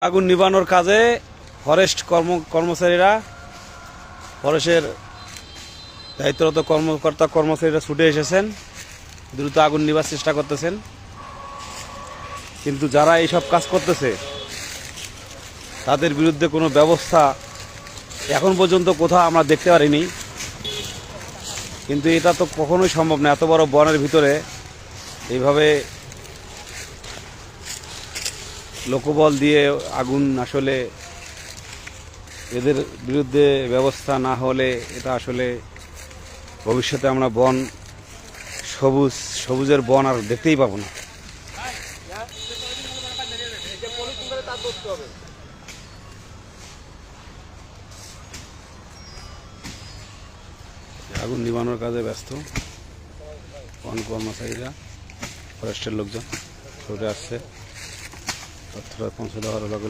আগুন নিবানোর কাজে ফরেস্ট কর্মচারীরা ফরেস্টের দায়িত্বরত কর্মচারীরা ছুটে এসেছেন, দ্রুত আগুন নিভার চেষ্টা করতেছেন। কিন্তু যারা এইসব কাজ করতেছে তাদের বিরুদ্ধে কোনো ব্যবস্থা এখন পর্যন্ত কোথাও আমরা দেখতে পারিনি। কিন্তু এটা তো কখনোই সম্ভব না, এত বড় বনের ভিতরে এইভাবে লোকবল দিয়ে আগুন, আসলে এদের বিরুদ্ধে ব্যবস্থা না হলে এটা আসলে ভবিষ্যতে আমরা সবুজের বন আর দেখতেই পাবো না। আগুন নিবানোর কাজে ব্যস্ত বন কর্মচারীরা, ফরেস্টের লোকজন ছুটে আসছে তথ্যটা পৌঁছে দেওয়ার লগে